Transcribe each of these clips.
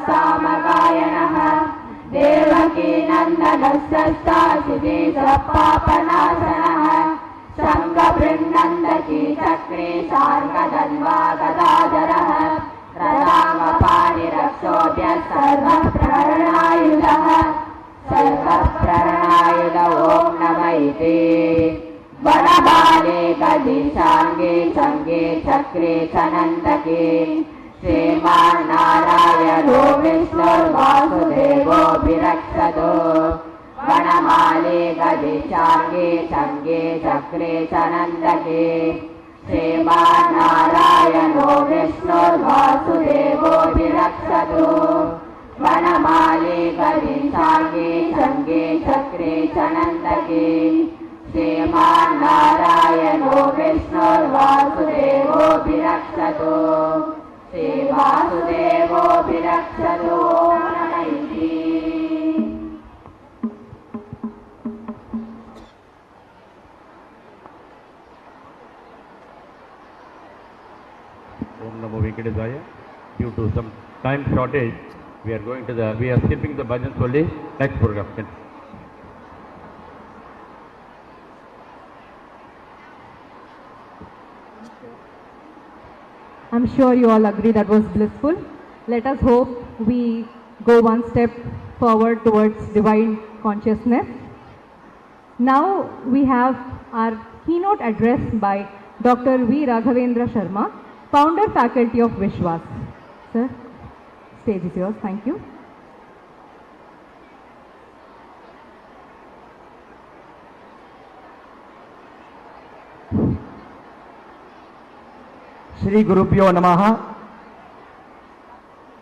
सामगायनः देवकी नन्दनस्तस्ताशिदेशपापनाशनः शङ्खबृन्नन्दकी चक्रे शार्ङ्गधन्वा गदाधरः रदामपाणिरक्षोभ्य सर्वप्रहरणायुधः सर्वप्रहरणायुध ॐ नमः इति वनबाले गदिशाङ्गे चङ्गे चक्रे चनन्दके श्रीमान्नारायणो विष्णुर्वासुदेवोऽभिरक्षतो वनमाले गदिशाङ्गे चङ्गे चक्रे चनन्दके श्रीमान्नारायणो विष्णुर्वासुदेवोऽभिरक्षतो वनमाले गदिशाङ्गे चङ्गे चक्रे चनन्दके श्रीमान्नारायणो विष्णुर्वासुदेवोऽभिरक्षतो श्रीवासुदेवोऽभिरक्षतो नमः इति Om Namo Venkatesaya. Due to some time shortage, we are skipping the bhajans only. Next program. I'm sure you all agree that was blissful. Let us hope we go one step forward towards divine consciousness. Now we have our keynote address by Dr. V. Raghavendra Sharma, Founder Faculty of Vishwas. Sir, stage is yours. Thank you. Shri Gurubhyo Namaha.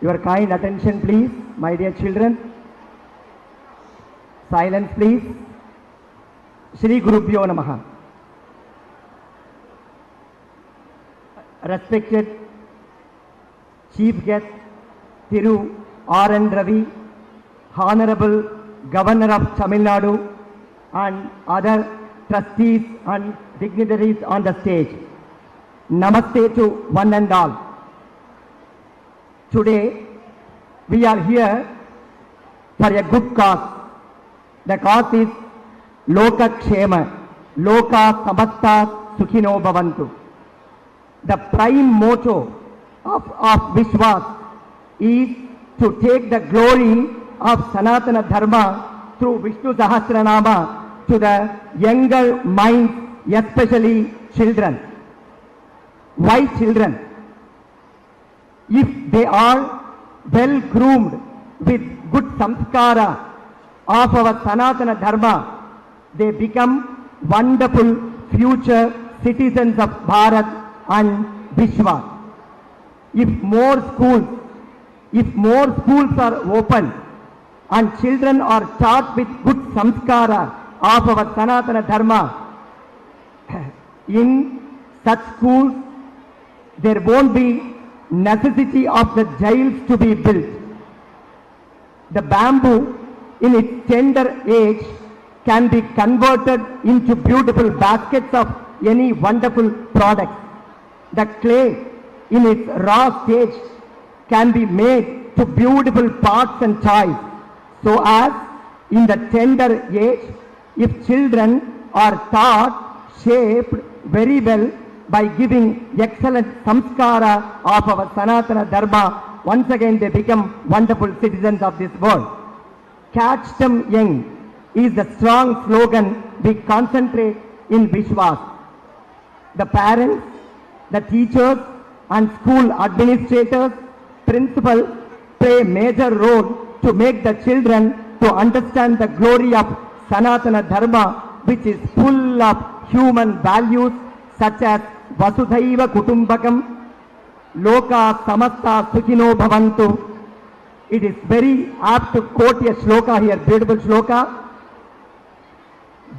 Your kind attention please, my dear children. Silence please. Shri Gurubhyo Namaha. Respected Chief Guest Thiru R.N. Ravi, Honorable Governor of Tamil Nadu and other trustees and dignitaries on the stage. Namaste to one and all. Today we are here for a good cause. The cause is Loka Kshema, Loka Samasta Sukhino Bhavantu. The prime motto of Vishwas is to take the glory of Sanatana Dharma through Vishnu Sahasranama to the younger minds, especially children. Why children? If they are well groomed with good samskara of our Sanatana Dharma, they become wonderful future citizens of Bharat and Vishwa. If more schools are open and children are taught with good samskara of our Sanatana Dharma, in such schools there won't be necessity of the jails to be built. The bamboo in its tender age can be converted into beautiful baskets of any wonderful products. The clay in its raw stage can be made to beautiful pots and toys. So as in the tender age, if children are taught, shaped very well by giving excellent samskara of our Sanatana Dharma, once again they become wonderful citizens of this world. Catch them young is the strong slogan we concentrate in Vishwas. The parents, the teachers and school administrators, principals play a major role to make the children to understand the glory of Sanatana Dharma, which is full of human values such as Vasudhaiva Kutumbakam, Loka Samasta Sukhino Bhavantu. It is very apt to quote a shloka here, beautiful shloka.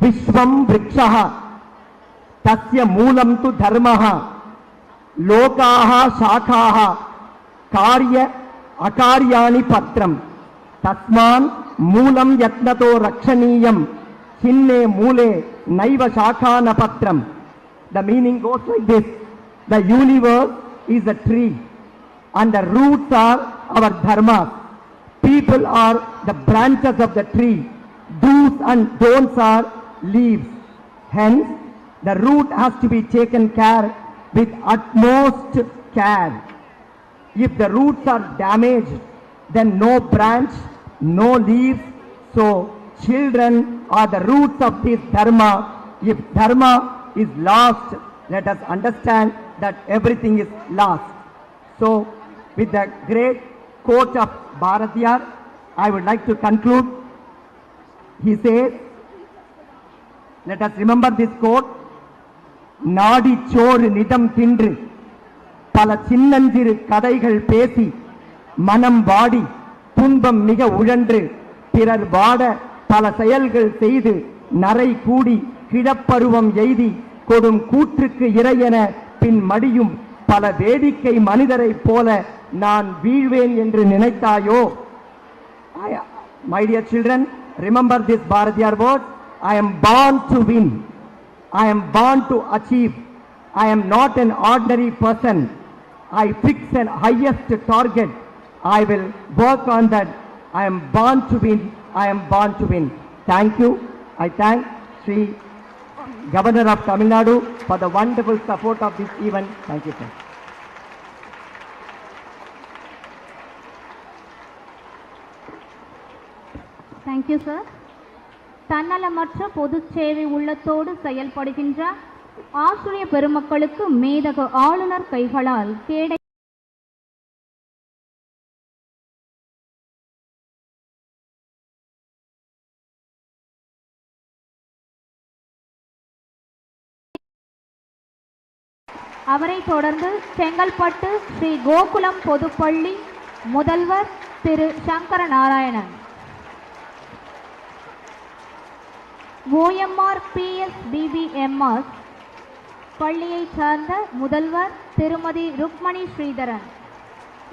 Vishvam Vrikshaha Tasya Moolam tu Dharmaha Lokaha Shakhaha Karya Akaryani Patram Tasman Moolam Yatnato Rakshaniyam Hinne Mule Naiva Shakhana Patram. The meaning goes like this: the universe is a tree and the roots are our dharmas. People are the branches of the tree. Do's and don'ts are leaves. Hence, the root has to be taken care with utmost care. If the roots are damaged, then no branch, no leaves. So, children are the roots of this dharma. If dharma is lost, let us understand that everything is lost. So, with the great quote of Bharatiyar, I would like to conclude. He says, let us remember this quote, நாடி சோறு நிதம் தின்று பல சின்னஞ்சிறு கதைகள் பேசி மனம் வாடி துன்பம் மிக உழன்று பிறர் வாட பல செயல்கள் செய்து நரை கூடி கிழப்பருவம் எய்தி கொடும் கூற்றுக்கு இறையென பின் மடியும் பல வேடிக்கை மனிதரைப் போல நான் வீழ்வேன் என்று நினைத்தாயோ? My dear children, remember this Bharatiyar words. I am born to win. I am born to achieve. I am not an ordinary person. I fix an highest target. I will work on that. I am born to win. I am born to win. Thank you. I thank Sri Governor of Tamil Nadu for the wonderful support of this event. Thank you, sir. Thank you, sir. தன்னலமற்ற பொதுச் சேவை உள்ளத்தோடு செயல்படுகின்ற ஆசிரிய பெருமக்களுக்கு மேதகு ஆளுநர் கைகளால் கேடை அவரை தொடர்ந்து செங்கல்பட்டு ஸ்ரீ கோகுலம் பொதுப்பள்ளி முதல்வர் திரு சங்கர நாராயணன், OMR PSBBMS பள்ளியைச் சார்ந்த முதல்வர் திருமதி ருக்மணி ஸ்ரீதரன்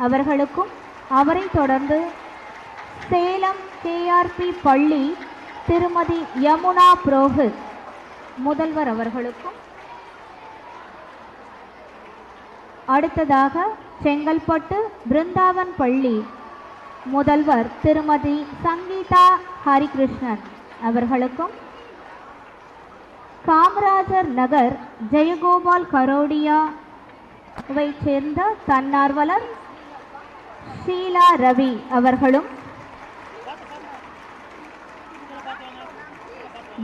அவர்களுக்கும், அவரை தொடர்ந்து சேலம் KRP பள்ளி திருமதி யமுனா புரோஹித் முதல்வர் அவர்களுக்கும், அடுத்ததாக செங்கல்பட்டு பிருந்தாவன் பள்ளி முதல்வர் திருமதி சங்கீதா ஹரிகிருஷ்ணன் அவர்களுக்கும், காமராஜர் நகர் ஜெயகோபால் கரோடியாவை சேர்ந்த தன்னார்வலர் ஷீலா ரவி அவர்களும்,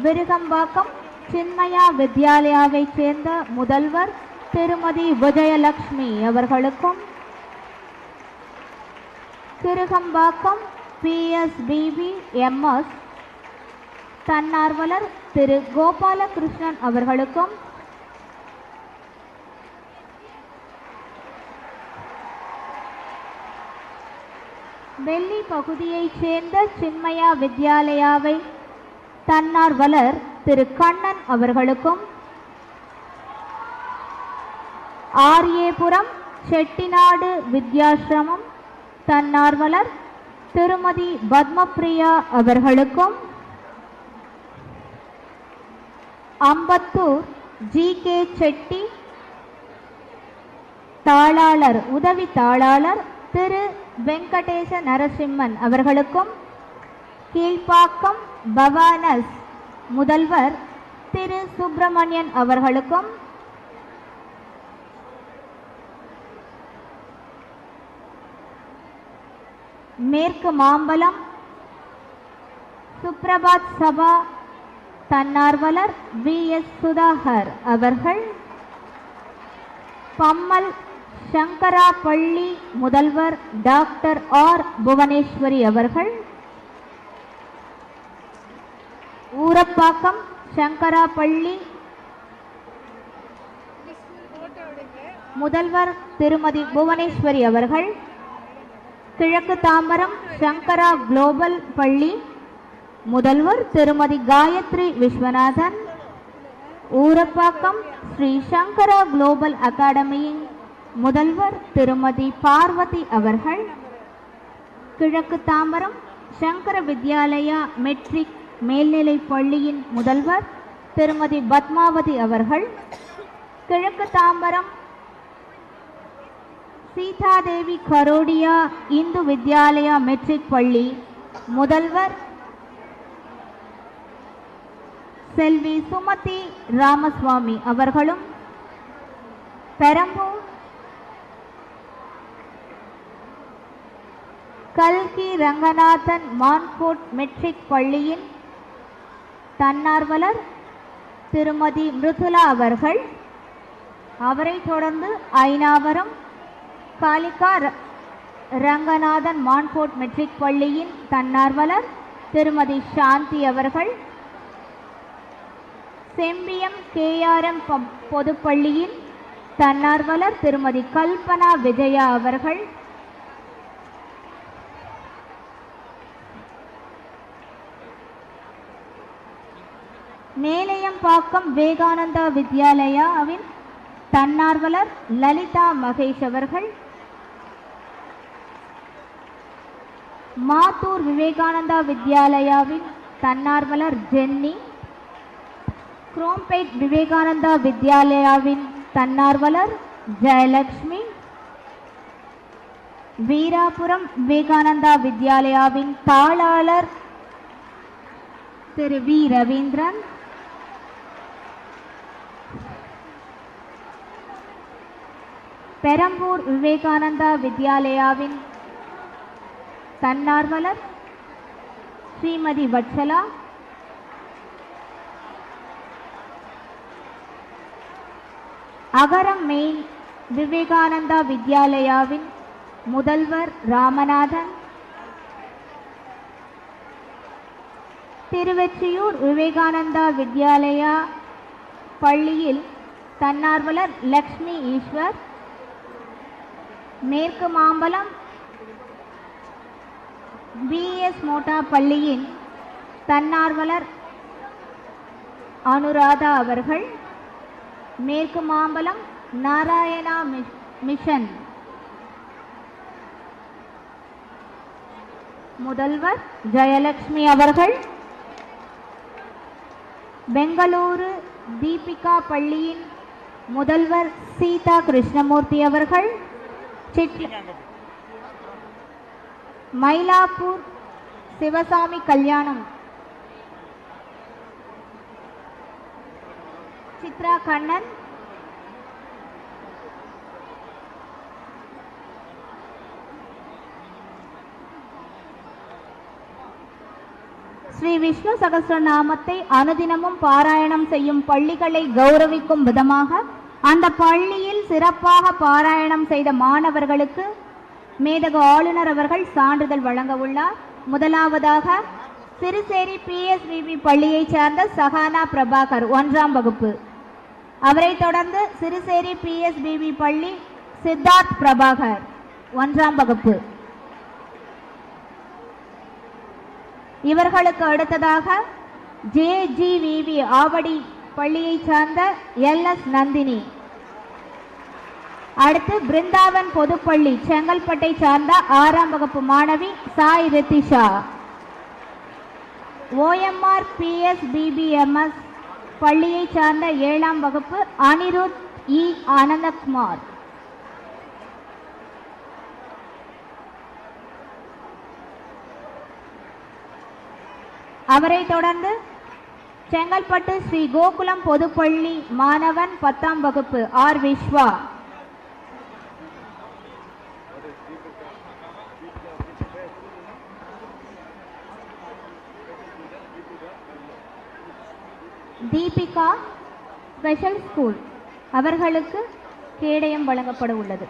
விருகம்பாக்கம் சின்மயா வித்யாலயாவை சேர்ந்த முதல்வர் திருமதி விஜயலட்சுமி அவர்களுக்கும், கிருகம்பாக்கம் PSBBMS தன்னார்வலர் திரு கோபாலகிருஷ்ணன் அவர்களுக்கும், வெள்ளி பகுதியைச் சேர்ந்த சின்மயா வித்யாலயாவை தன்னார்வலர் திரு கண்ணன் அவர்களுக்கும், ஆரியேபுரம் செட்டிநாடு வித்யாசிரமம் தன்னார்வலர் திருமதி பத்மபிரியா அவர்களுக்கும், அம்பத்தூர் GK செட்டி தாளாளர் உதவி தாளாளர் திரு வெங்கடேச நரசிம்மன் அவர்களுக்கும், கீழ்ப்பாக்கம் பவானஸ் முதல்வர் திரு சுப்பிரமணியன் அவர்களுக்கும், மேற்கு மாம்பலம் சுப்ரபாத் சபா தன்னார்வலர் VS சுதாகர் அவர்கள், பம்மல் சங்கரா பள்ளி முதல்வர் டாக்டர் R புவனேஸ்வரி அவர்கள், ஊரப்பாக்கம் சங்கரா பள்ளி முதல்வர் திருமதி புவனேஸ்வரி அவர்கள், கிழக்கு தாம்பரம் சங்கரா குளோபல் பள்ளி முதல்வர் திருமதி காயத்ரி விஸ்வநாதன், ஊரப்பாக்கம் ஸ்ரீ சங்கரா குளோபல் அகாடமியின் முதல்வர் திருமதி பார்வதி அவர்கள், கிழக்கு தாம்பரம் சங்கர வித்யாலயா மெட்ரிக் மேல்நிலை பள்ளியின் முதல்வர் திருமதி பத்மாவதி அவர்கள், கிழக்கு தாம்பரம் சீதாதேவி கரோடியா இந்து வித்யாலயா மெட்ரிக் பள்ளி முதல்வர் செல்வி சுமதி ராமசுவாமி அவர்களும், பெரம்பூர் கல்கி ரங்கநாதன் மான்கோட் மெட்ரிக் பள்ளியின் தன்னார்வலர் திருமதி மிருதுலா அவர்கள், அவரை தொடர்ந்து ஐனாவரம் காலிகா ரங்கநாதன் மான்கோட் மெட்ரிக் பள்ளியின் தன்னார்வலர் திருமதி சாந்தி அவர்கள், செம்பியம் கேஆர்எம் பொதுப்பள்ளியின் தன்னார்வலர் திருமதி கல்பனா விஜயா அவர்கள், மேலையம்பாக்கம் விவேகானந்தா வித்யாலயாவின் தன்னார்வலர் லலிதா மகேஷ் அவர்கள், மாத்தூர் விவேகானந்தா வித்யாலயாவின் தன்னார்வலர் ஜென்னி, குரோம்பேட் விவேகானந்தா வித்யாலயாவின் தன்னார்வலர் ஜெயலட்சுமி, வீராபுரம் விவேகானந்தா வித்யாலயாவின் தாளாளர் திரு வி ரவீந்திரன், பெரம்பூர் விவேகானந்தா வித்யாலயாவின் தன்னார்வலர் ஸ்ரீமதி வட்சலா, அகரம் மெயின் விவேகானந்தா வித்யாலயாவின் முதல்வர் ராமநாதன், திருவெற்றியூர் விவேகானந்தா வித்யாலயா பள்ளியில் தன்னார்வலர் லக்ஷ்மி ஈஸ்வர், மேற்கு மாம்பலம் பிஎஸ் மோட்டா பள்ளியின் தன்னார்வலர் அனுராதா அவர்கள், மேற்கு மாம்பலம் நாராயணா மிஷன் முதல்வர் ஜெயலட்சுமி அவர்கள், பெங்களூரு தீபிகா பள்ளியின் முதல்வர் சீதா கிருஷ்ணமூர்த்தி அவர்கள், மயிலாப்பூர் சிவசாமி கல்யாணம் சித்ரா கண்ணன், ஸ்ரீ விஷ்ணு சகஸ்ரநாமத்தை அனுதினமும் பாராயணம் செய்யும் பள்ளிகளை கௌரவிக்கும் விதமாக அந்த பள்ளியில் சிறப்பாக பாராயணம் செய்த மாணவர்களுக்கு மேதகு ஆளுநர் அவர்கள் சான்றிதழ் வழங்க உள்ளார். முதலாவதாக சிறுசேரி பிஎஸ்பிபி பள்ளியைச் சேர்ந்த சஹானா பிரபாகர் 1ஆம் வகுப்பு, அவரை தொடர்ந்து சிறுசேரி பிஎஸ்பிபி பள்ளி சித்தார்த் பிரபாகர் 1ஆம் வகுப்பு, இவர்களுக்கு அடுத்ததாக ஜேஜிவிவி ஆவடி பள்ளியைச் சார்ந்த எல்எஸ் நந்தினி, அடுத்து பிருந்தாவன் பொதுப்பள்ளி செங்கல்பட்டை சார்ந்த 6ஆம் வகுப்பு மாணவி சாய் ரித்திஷா, ஓஎம்ஆர் பிஎஸ்பிபிஎம்எஸ் பள்ளியைச் சார்ந்த 7ஆம் வகுப்பு அனிருத் இ ஆனந்தகுமார், அவரை தொடர்ந்து செங்கல்பட்டு ஸ்ரீ கோகுலம் பொதுப்பள்ளி மாணவன் 10ஆம் வகுப்பு R Vishwa, Deepika special school அவர்களுக்கு கேடயம் வழங்கப்பட உள்ளது.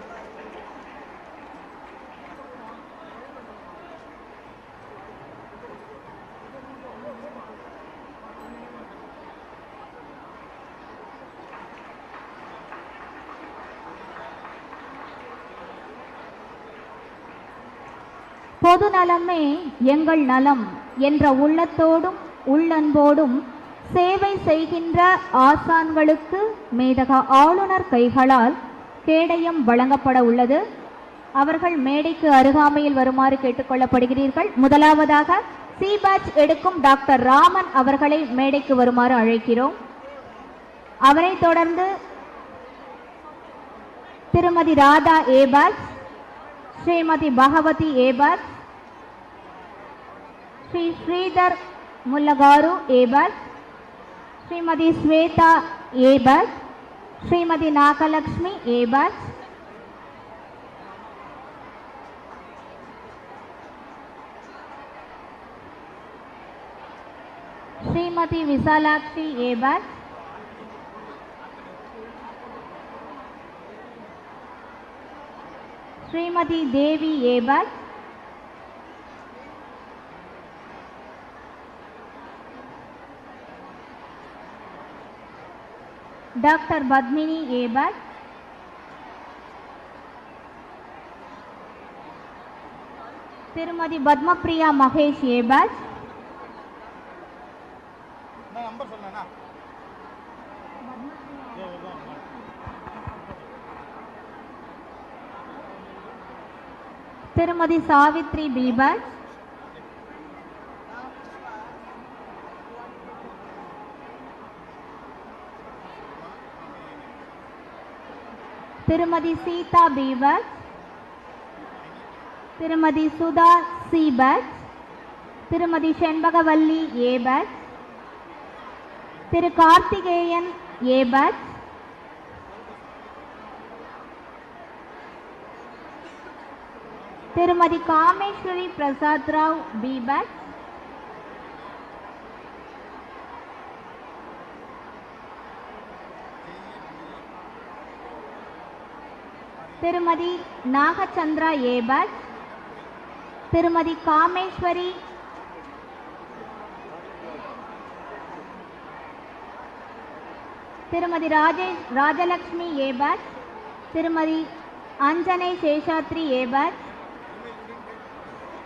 பொது நலமே எங்கள் நலம் என்ற உள்ளத்தோடும் உள்ளன்போடும் சேவை செய்கின்ற ஆசான்களுக்கு மேதக ஆளுநர் கைகளால் கேடயம் வழங்கப்பட உள்ளது. அவர்கள் மேடைக்கு அருகாமையில் வருமாறு கேட்டுக்கொள்ளப்படுகிறீர்கள். முதலாவதாக சி பேட்ச் எடுக்கும் டாக்டர் ராமன் அவர்களை மேடைக்கு வருமாறு அழைக்கிறோம். அவரை தொடர்ந்து திருமதி ராதா ஏ batch, Srimati Bhavati Ebat, Sri Sridhar Mullagaru Ebat, Srimati Sweta Ebat, Srimati Nakalakshmi Ebat, Srimati Visalakshi Ebat, Srimati Devi Ebat, Dr. Badmini Ebat, Tirumati Badmapriya Mahesh Ebat, Tirumati Savitri Bibat, Tirumati Sita Bibat, Tirumati Sudha C. Bat, Tirumati Shenbagavalli A. Bat, Thiru Karthikeyan A. Bat, Tirumati Kameshwari Prasad Rao B. Bat, Tirumati Nagachandra A. Bat, Tirumati Kameshwari Tirumati Rajalakshmi A. Bat, Tirumati Anjanai Sheshatri A. Bat,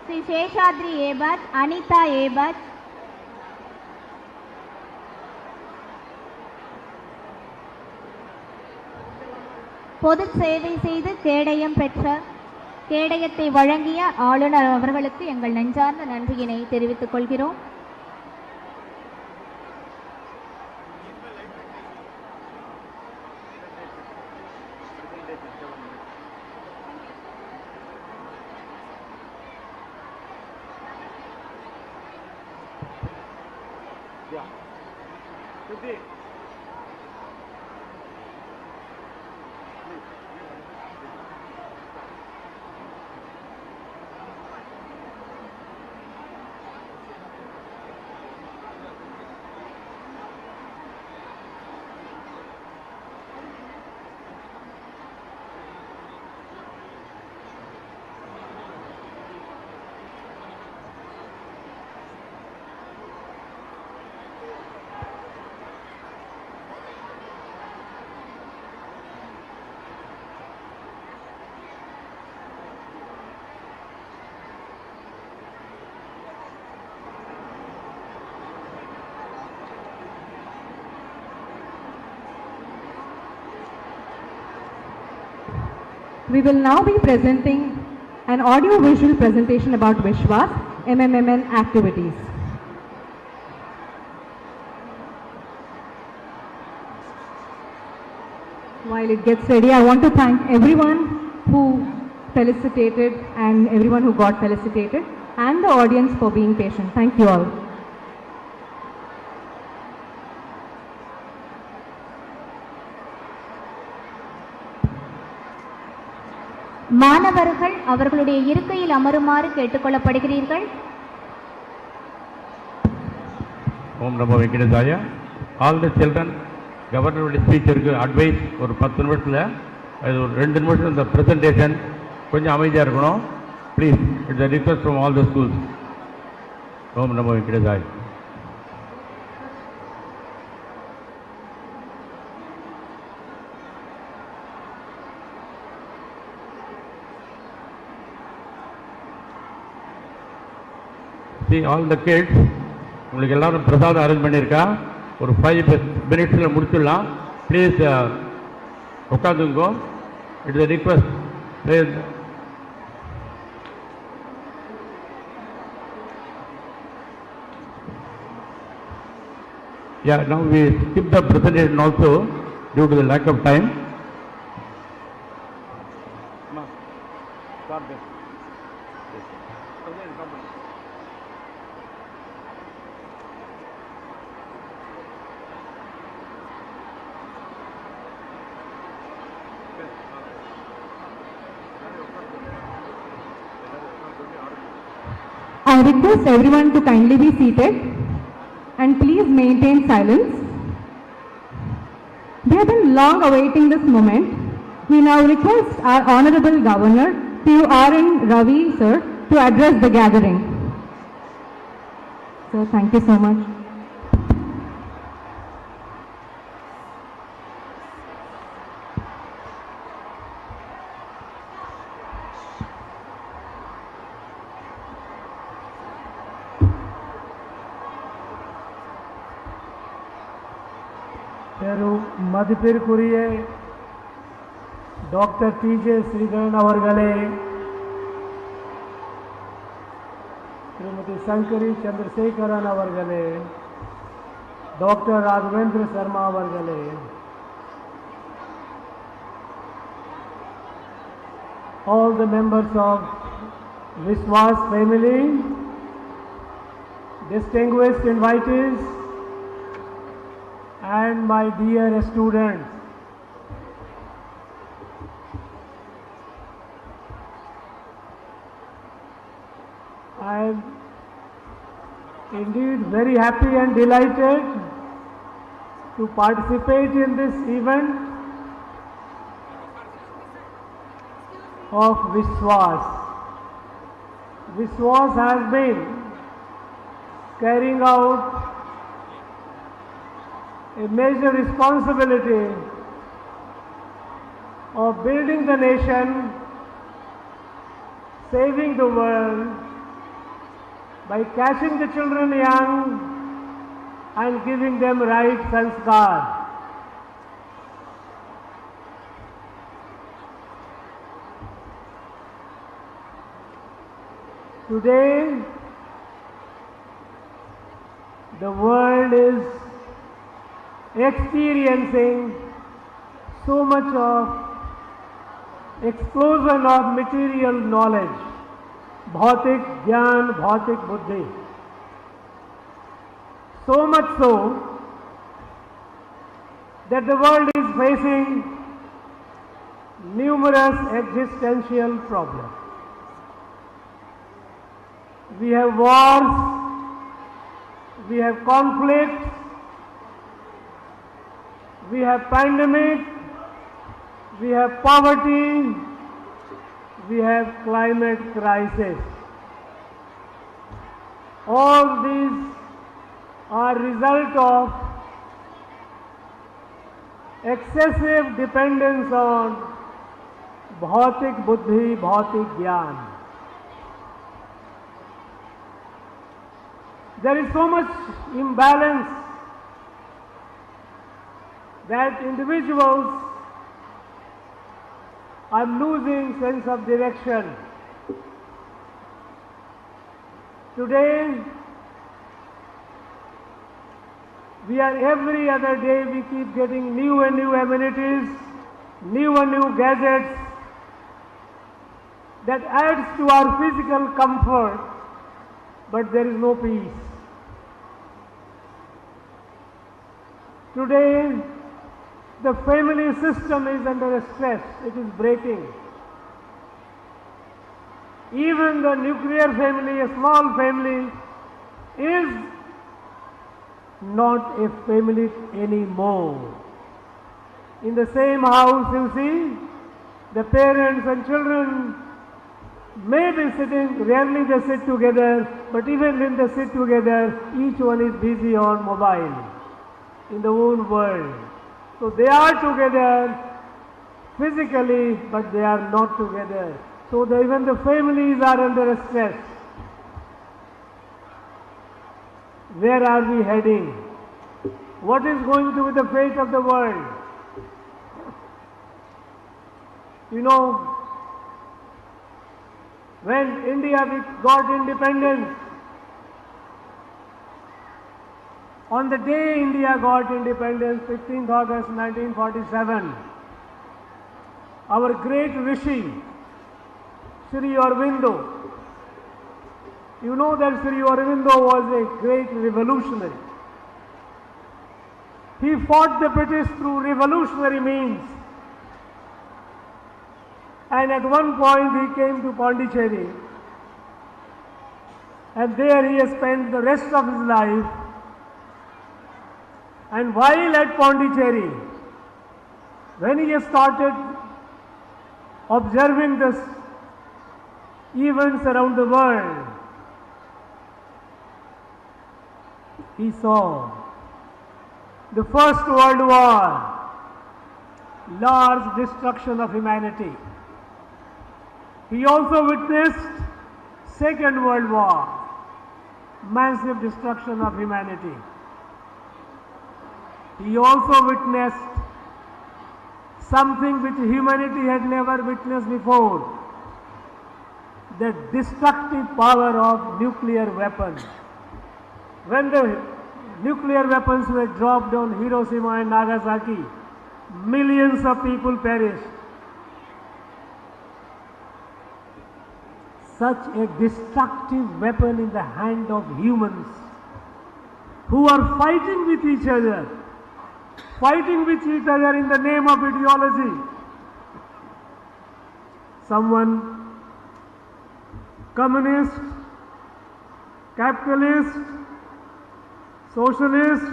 Sri Sheshadri A. Bat, Anita A. Bat, பொது சேவை செய்து கேடயம் பெற்ற கேடயத்தை வழங்கிய ஆளுநர் அவர்களுக்கு எங்கள் நெஞ்சார்ந்த நன்றியினை தெரிவித்துக் கொள்கிறோம். We will now be presenting an audio-visual presentation about Vishwas MMMN activities. While it gets ready, I want to thank everyone who felicitated and everyone who got felicitated and the audience for being patient. Thank you all. மாணவர்கள் அவர்களுடைய இருக்கையில் அமருமாறு கேட்டுக்கொள்ளப்படுகிறீர்கள். ஓம் நமோ வெங்கடேசாய. All the children கவர்னருடைய speech இருக்கு, advice ஒரு 10 நிமிஷத்தில், அது ஒரு 2 நிமிஷம் இந்த ப்ரெசன்டேஷன் கொஞ்சம் அமைதியாக இருக்கணும். Please, it's a request from all the schools. ஓம் நமோ வெங்கடேசாய. See all the kids, உங்களுக்கு எல்லாரும் பிரசாதம் அரேஞ்ச் பண்ணியிருக்கா. ஒரு 5 மினிட்ஸில் முடிச்சிடலாம். ப்ளீஸ் உட்காந்துங்கோ. It's a request. Please. Yeah, now we skip the presentation also due to the lack of time. Start this. I request everyone to kindly be seated and please maintain silence. We have been long awaiting this moment. We now request our Honorable Governor, P.U.R.N. Ravi, sir, to address the gathering. Sir, thank you so much. மதிப்பிற்குரிய doctor டி.ஜே. Sridharan அவர்களே, திருமதி சங்கரி சந்திரசேகரன் அவர்களே, doctor Raghavendra Sharma அவர்களே, all the members of Vishwas family, distinguished invitees, and my dear students, I am indeed very happy and delighted to participate in this event of Vishwas. Vishwas has been carrying out a major responsibility of building the nation, saving the world, by catching the children young and giving them right sanskar. Today, the world is experiencing so much of explosion of material knowledge, bhautik gyan, bhautik buddhi. So much so that the world is facing numerous existential problems. We have wars, we have conflicts, we have pandemic, we have poverty, we have climate crisis. All these are result of excessive dependence on bhautik buddhi, bhautik gyan. There is so much imbalance that individuals are losing sense of direction. Today, we are every other day we keep getting new and new amenities, new and new gadgets that adds to our physical comfort, but there is no peace. Today, the family system is under stress, it is breaking. Even the nuclear family, a small family, is not a family anymore. In the same house, you see, the parents and children may be sitting, rarely they sit together, but even when they sit together, each one is busy on mobile in the own world. So they are together physically, but they are not together. So even the families are under stress. Where are we heading? What is going to be the fate of the world? You know, when India got independence, on the day India got independence, 15th August 1947, our great Rishi, Sri Aurobindo, You know that Sri Aurobindo was a great revolutionary. He fought the British through revolutionary means. And at one point he came to Pondicherry, and there he has spent the rest of his life. And while at Pondicherry, when he has started observing the events around the world, he saw the First World War, large destruction of humanity. He also witnessed Second World War, massive destruction of humanity. He also witnessed something which humanity had never witnessed before, the destructive power of nuclear weapons. When the nuclear weapons were dropped on Hiroshima and Nagasaki, millions of people perished. Such a destructive weapon in the hand of humans who are fighting with each other in the name of ideology. Someone communist, capitalist, socialist,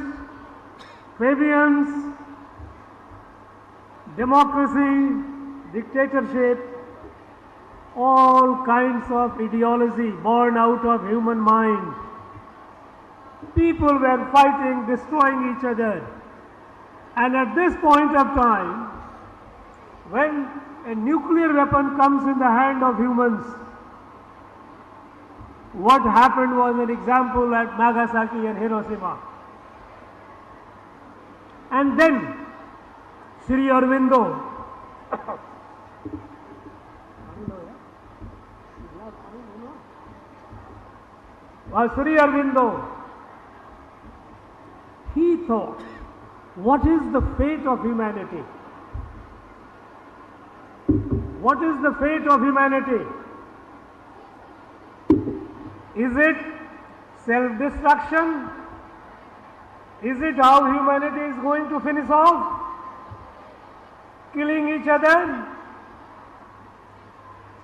Fabians, democracy, dictatorship, all kinds of ideology born out of human mind. People were fighting, destroying each other. And at this point of time, when a nuclear weapon comes in the hand of humans, what happened was an example at Nagasaki and Hiroshima. And then Sri Aurobindo he thought, what is the fate of humanity? What is the fate of humanity? Is it self-destruction? Is it how humanity is going to finish off? Killing each other?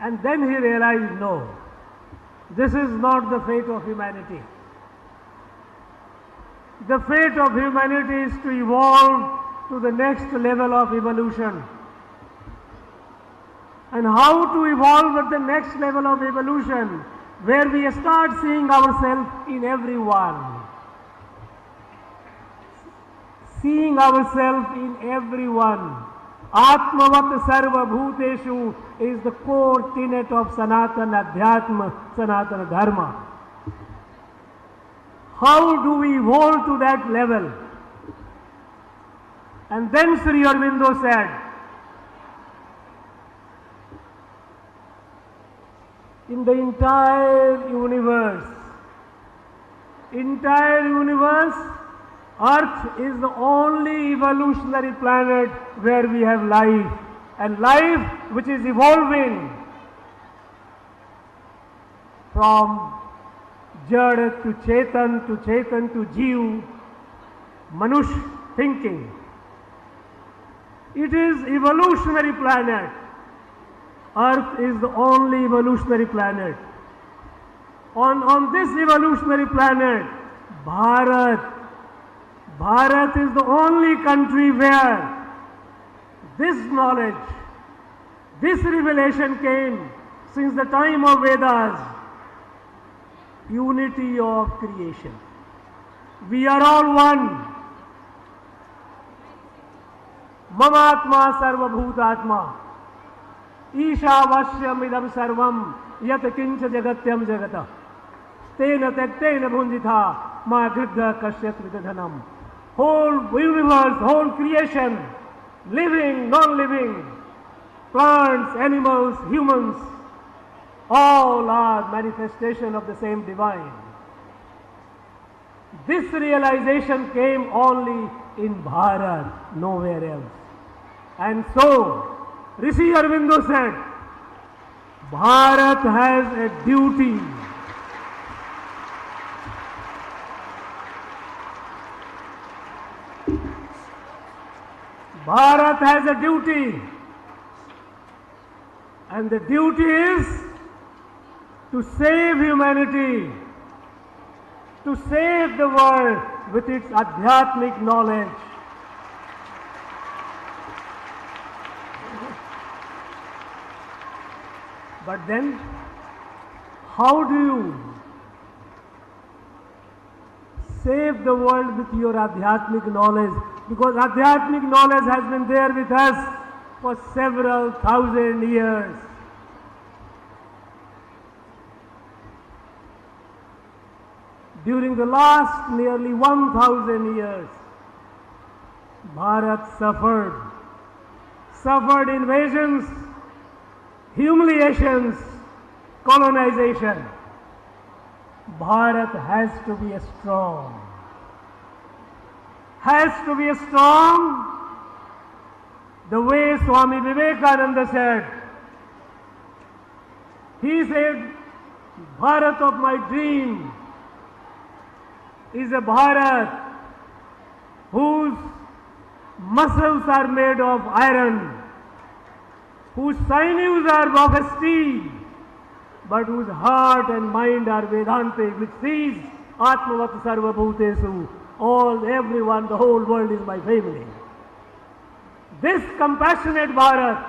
And then he realized, no, this is not the fate of humanity. The fate of humanity is to evolve to the next level of evolution. And how to evolve at the next level of evolution, where we start seeing ourselves in everyone. Seeing ourselves in everyone. Atmavat sarva bhuteshu is the core tenet of Sanatana Adhyatma, Sanatana Dharma. How do we evolve to that level? And then Sri Aurobindo said, in the entire universe, Earth is the only evolutionary planet where we have life, and life which is evolving from Jad to Chetan to Jeev, Manush thinking. It is evolutionary planet. Earth is the only evolutionary planet. On this evolutionary planet, Bharat is the only country where this knowledge, this revelation came since the time of Vedas. Unity of creation. We are all one. Mamatma sarva bhutatma. Ishavashyam idam sarvam yat kincha jagatyam jagata. Tena tektena bhunditha ma gridha kashyat vidadhanam. Whole universe, whole creation, living, non-living, plants, animals, humans, all are manifestation of the same divine. This realization came only in Bharat, nowhere else. And so, Rishi Aurobindo said, Bharat has a duty Bharat has a duty, and the duty is to save humanity, to save the world with its Adhyatmic knowledge. But then, how do you save the world with your Adhyatmic knowledge? Because Adhyatmic knowledge has been there with us for several thousand years. During the last nearly 1,000 years, Bharat suffered invasions, humiliations, colonization. Bharat has to be strong. Has to be strong the way Swami Vivekananda said. He said, Bharat of my dream is a Bharat whose muscles are made of iron, whose sinews are of steel, but whose heart and mind are Vedantic, which sees Atmavat Sarva Bhutesu, everyone, the whole world is my family. This compassionate Bharat,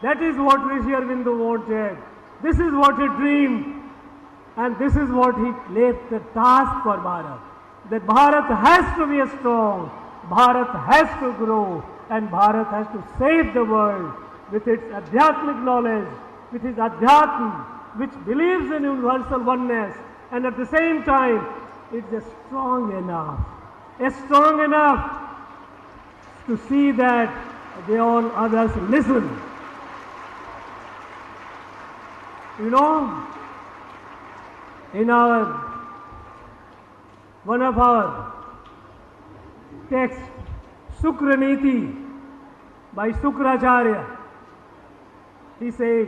that is what Rishi Aurobindo wanted. This is what he dreamed. And this is what he left the task for Bharat. That Bharat has to be strong, Bharat has to grow, and Bharat has to save the world with its Adhyatmic knowledge, with its Adhyatm, which believes in universal oneness, and at the same time, it's strong enough to see that all others listen. You know, in one of our texts, Sukraniti by Sukracharya, he said,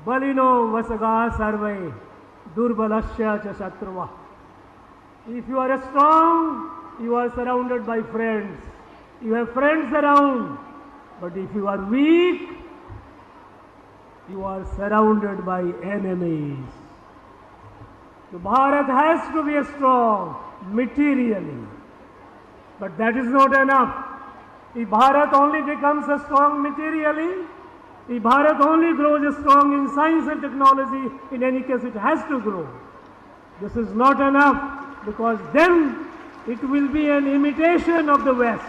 Balino vasaga sarve durbalasya cha shatruva. If you are strong, you are surrounded by friends. You have friends around. But if you are weak, you are surrounded by enemies. So Bharat has to be strong materially. But that is not enough. If Bharat only becomes strong materially, if Bharat only grows strong in science and technology, in any case it has to grow. This is not enough, because then it will be an imitation of the West.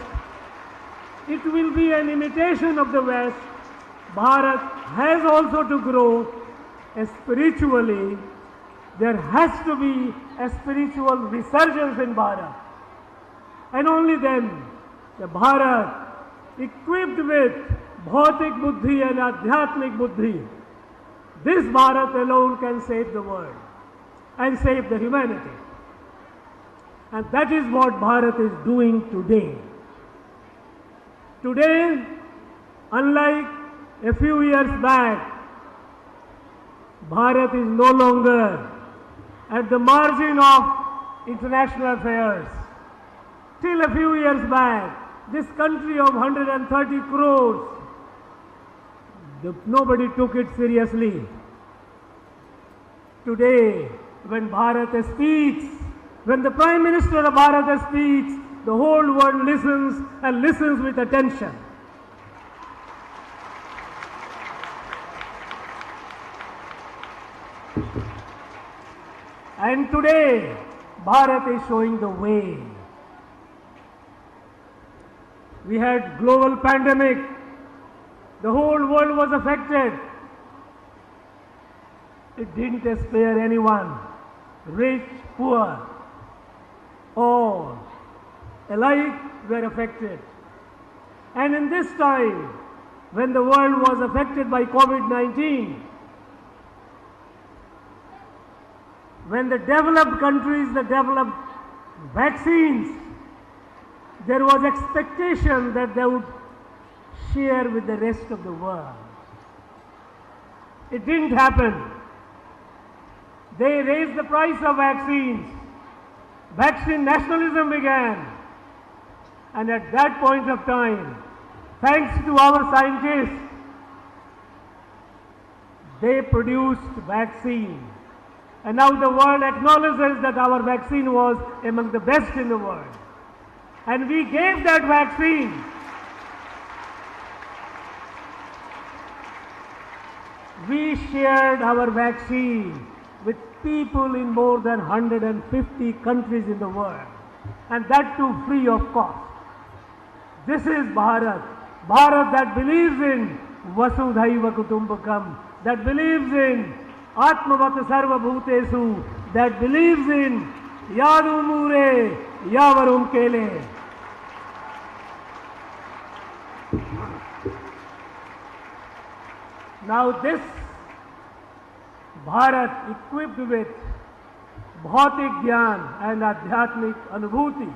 It will be an imitation of the West. Bharat has also to grow spiritually. There has to be a spiritual resurgence in Bharat. And only then, the Bharat, equipped with Bhautik Buddhi and Adhyatmic Buddhi, this Bharat alone can save the world and save the humanity. And that is what Bharat is doing today. Today, unlike a few years back, Bharat is no longer at the margin of international affairs. Till a few years back, this country of 130 crores, nobody took it seriously. Today, when Bharat speaks, when the Prime Minister of Bharat speaks, the whole world listens and listens with attention. And today, Bharat is showing the way. We had global pandemic. The whole world was affected. It didn't spare anyone. Rich, poor, all alike were affected. And in this time, when the world was affected by COVID-19, when the developed countries, the developed vaccines, there was expectation that they would share with the rest of the world. It didn't happen. They raised the price of vaccines. Vaccine nationalism began. And at that point of time, thanks to our scientists, they produced vaccine. And now the world acknowledges that our vaccine was among the best in the world. And we gave that vaccine. We shared our vaccine with people in more than 150 countries in the world. And that too free of cost. This is Bharat. Bharat that believes in Vasudhaiva Kutumbakam, that believes in Atmavat Sarva Bhutesu, that believes in Yadu Mure, Yavarum Kele. Now this Bharat equipped with Bhautik Gyan and Adhyatmik Anubhuti,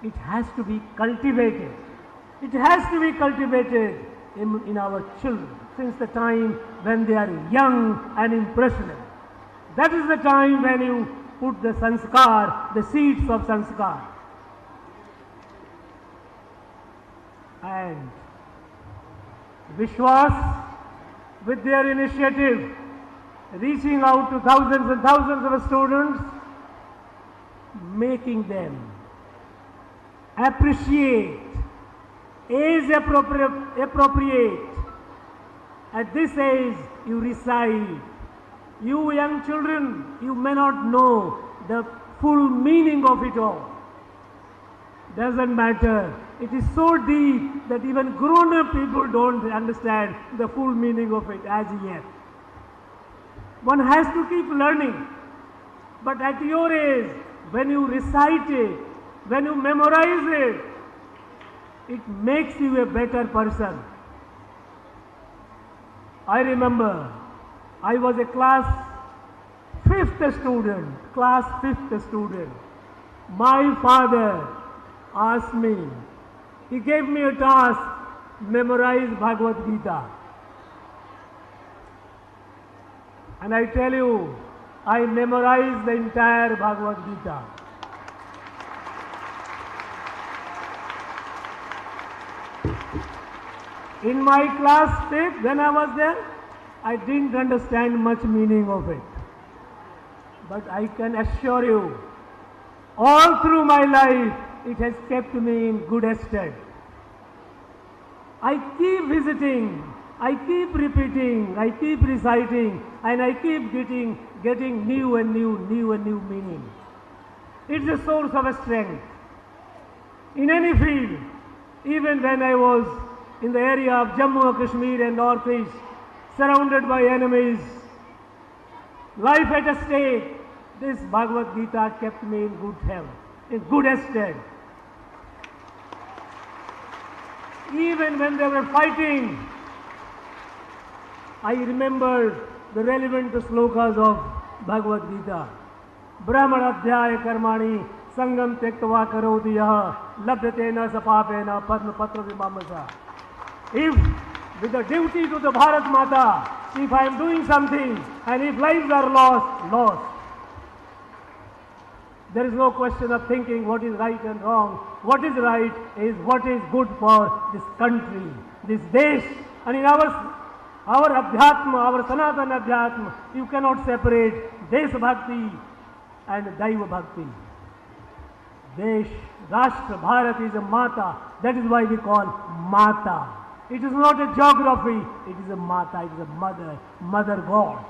it has to be cultivated. It has to be cultivated in our children since the time when they are young and impressionable. That is the time when you put the sanskar, the seeds of sanskar. And Vishwas, with their initiative, reaching out to thousands and thousands of students, making them appreciate, age appropriate. At this age, you recite. You young children, you may not know the full meaning of it all. Doesn't matter. It is so deep that even grown-up people don't understand the full meaning of it as yet. One has to keep learning. But at your age, when you recite it, when you memorize it, it makes you a better person. I remember I was a class 5th student. My father asked me, he gave me a task, memorize Bhagavad Gita. And I tell you, I memorized the entire Bhagavad Gita. In my class 5th, when I was there, I didn't understand much meaning of it. But I can assure you, all through my life, it has kept me in good stead. I keep visiting, I keep repeating, I keep reciting, and I keep getting new and new meaning. It's a source of strength. In any field, even when I was in the area of Jammu and Kashmir and Northeast, surrounded by enemies, life at stake, this Bhagavad Gita kept me in good health, in good stead. Even when they were fighting, I remembered the relevant slokas of Bhagavad Gita. Brahmanadhyaya karmani sangam tektva karoti yaha labhyatena sapapena padma patra vimamasa. If with the duty to the Bharat Mata, if I am doing something and if lives are lost, there is no question of thinking what is right and wrong. What is right is what is good for this country, this desh. And in our Adhyatma, our Sanatana Adhyatma, you cannot separate Desh Bhakti and Daiva Bhakti. Desh, Rashtra, Bharat is a Mata. That is why we call Mata. It is not a geography, it is a Mata, it is a mother God.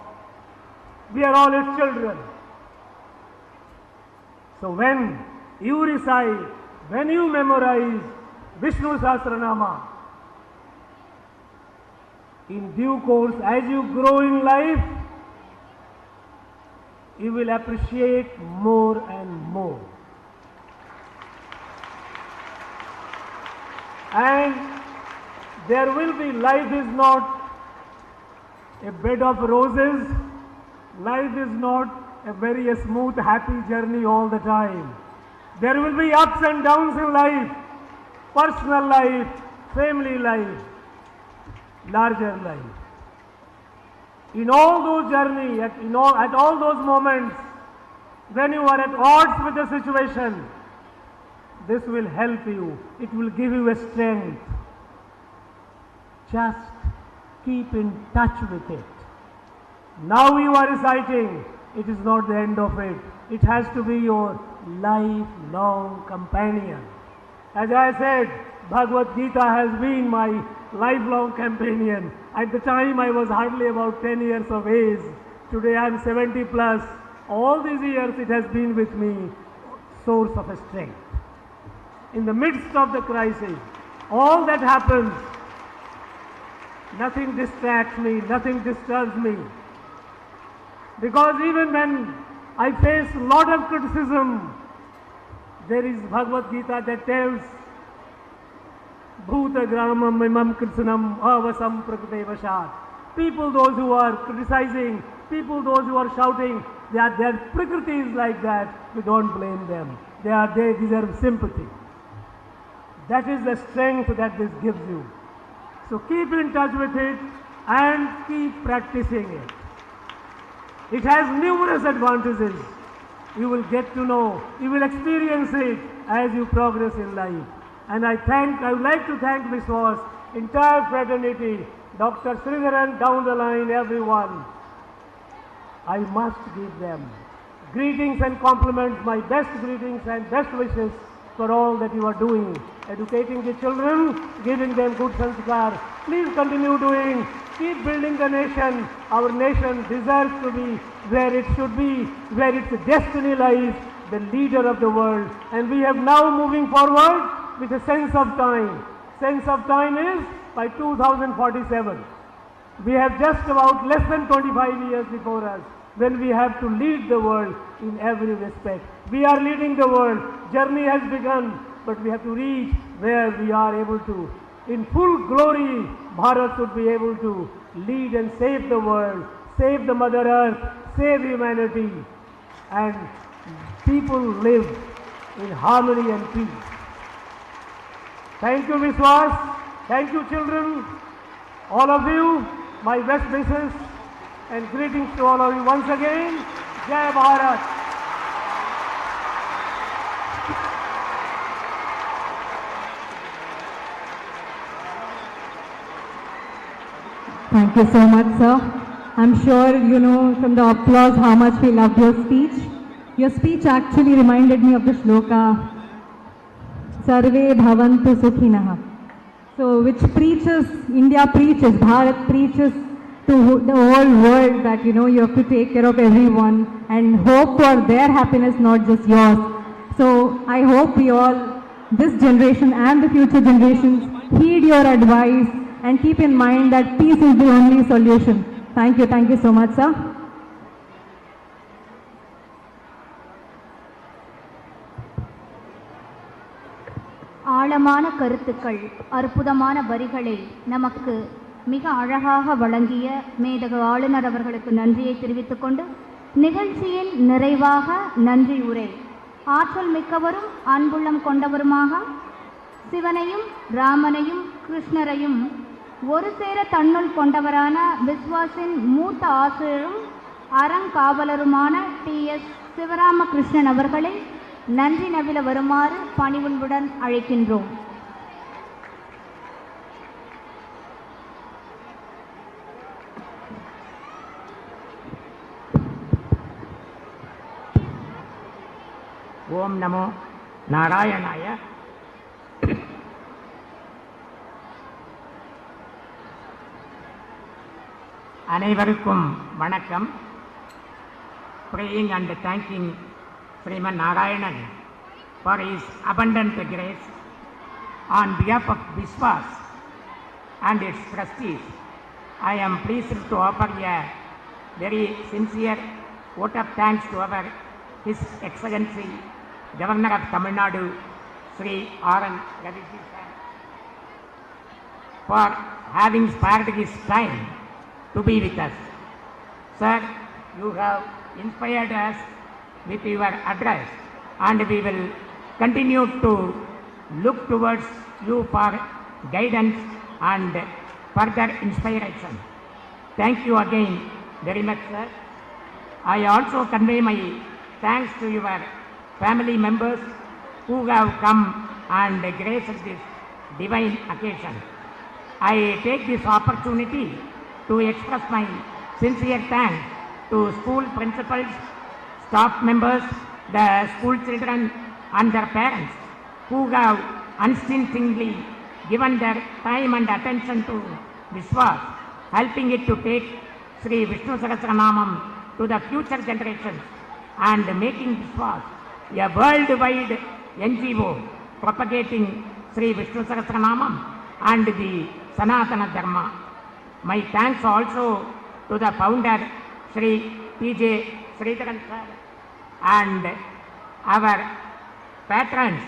We are all its children. So when you recite, when you memorize Vishnu Sahasranama, in due course, as you grow in life, you will appreciate more and more. And there will be, life is not a bed of roses, life is not a very smooth, happy journey all the time. There will be ups and downs in life, personal life, family life, larger life. In all those journeys, at all those moments, when you are at odds with the situation, This will help you. It will give you a strength. Just keep in touch with it. Now you are reciting. It is not the end of it. It has to be your lifelong companion. As I said, Bhagavad Gita has been my lifelong companion. At the time I was hardly about 10 years of age. Today I am 70 plus. All these years it has been with me, source of strength. In the midst of the crisis, all that happens, nothing distracts me, nothing disturbs me. Because even when I face a lot of criticism, there is Bhagavad Gita that tells Bhuta Gramam Imam Krisanam Avasam Prakrite Vashat. People, those who are criticizing, people, those who are shouting, their Prakriti is like that, we don't blame them. They deserve sympathy. That is the strength that this gives you. So keep in touch with it and keep practicing it. It has numerous advantages. You will get to know, you will experience it as you progress in life. And I would like to thank Vishwas, entire fraternity, Dr. Sridharan, down the line, everyone. I must give them greetings and compliments, my best greetings and best wishes for all that you are doing. Educating the children, giving them good sanskar. Please continue doing. Keep building the nation. Our nation deserves to be where it should be, where its destiny lies, the leader of the world. And we have now moving forward with a sense of time. Sense of time is by 2047. We have just about less than 25 years before us when we have to lead the world in every respect. We are leading the world. Journey has begun, but we have to reach where we are able to. In full glory, Bharat should be able to lead and save the world, save the Mother Earth, save humanity, and people live in harmony and peace. Thank you, Vishwas. Thank you, children. All of you, my best wishes and greetings to all of you once again. Jai Bharat. Thank you so much, sir. I'm sure you know from the applause how much we loved your speech. Your speech actually reminded me of the shloka, Sarve Bhavantu Sukhinaha. So, which preaches, India preaches, Bharat preaches to the whole world that, you have to take care of everyone and hope for their happiness, not just yours. So, I hope we all, this generation and the future generations, heed your advice and keep in mind that peace is the only solution. Thank you so much, sir. ஆழமான கருத்துக்கள், அற்புதமான வரிகளை நமக்கு மிக அழகாக வழங்கிய மேதக ஆளுநர் அவர்களுக்கு நன்றியை தெரிவித்துக் கொண்டு நிகழ்ச்சியின் நிறைவாக நன்றி உரை ஆற்றல் மிக்கவரும் அன்புள்ளம் கொண்டவருமாக சிவனையும் ராமனையும் கிருஷ்ணரையும் ஒரு சேர தன்னுள் கொண்டவரான விஸ்வாசின் மூத்த ஆசிரியரும் அறங்காவலருமான டி.எஸ். சிவராமகிருஷ்ணன் அவர்களை நன்றி நவில வருமாறு பணிவுடன் அழைக்கின்றோம். ஓம் நமோ நாராயணாய. அனைவருக்கும் வணக்கம். Praying and thanking Sriman Narayanan for his abundant grace on behalf of Vishwas and its trustees, I am pleased to offer a very sincere vote of thanks to our His Excellency Governor of Tamil Nadu, Sri R.N. Raviji sir, for having spared his time to be with us. Sir, you have inspired us with your address and we will continue to look towards you for guidance and further inspiration. Thank you again very much, sir. I also convey my thanks to your family members who have come and graced this divine occasion. I take this opportunity to express my sincere thanks to school principals, staff members, the school children and their parents who have unstintingly given their time and attention to Vishwas, helping it to take Sri Vishnu Sahasranamam to the future generations and making Vishwas a worldwide NGO propagating Sri Vishnu Sahasranamam and the Sanatana Dharma. My thanks also to the founder Sri P.J. Sridharan sir and our patrons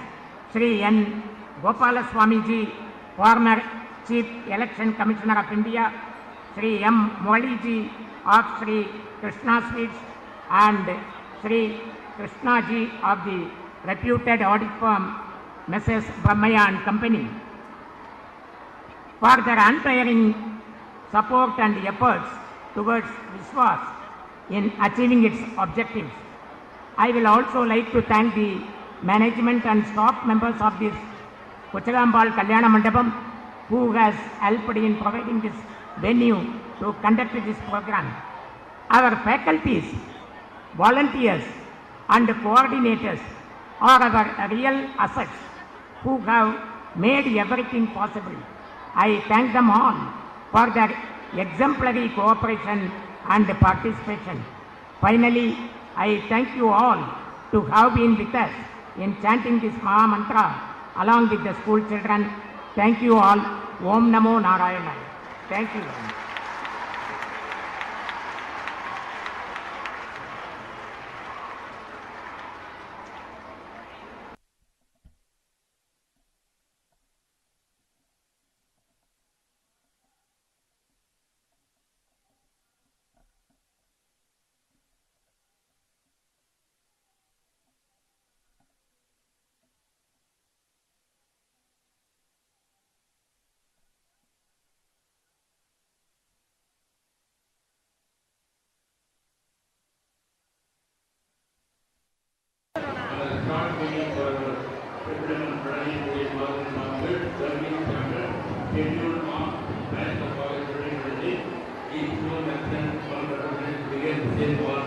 Sri N. Gopala Swamiji, former Chief Election Commissioner of India, Sri M. Muraliji of Sri Krishna Sweets and Sri Krishna Ji of the reputed audit firm Messrs. Brahmaya and Company, for their untiring support and efforts towards Vishwas in achieving its objectives. I will also like to thank the management and staff members of this Kuchagambal Kalyana Mandapam who has helped in providing this venue to conduct this program. Our faculties, volunteers and coordinators are our real assets who have made everything possible. I thank them all for their exemplary cooperation and participation. Finally, I thank you all to have been with us in chanting this Maha Mantra along with the school children. Thank you all. Om Namo Narayana. Thank you. Scheduled on Bank of College 2020, each known action, all representatives begin the same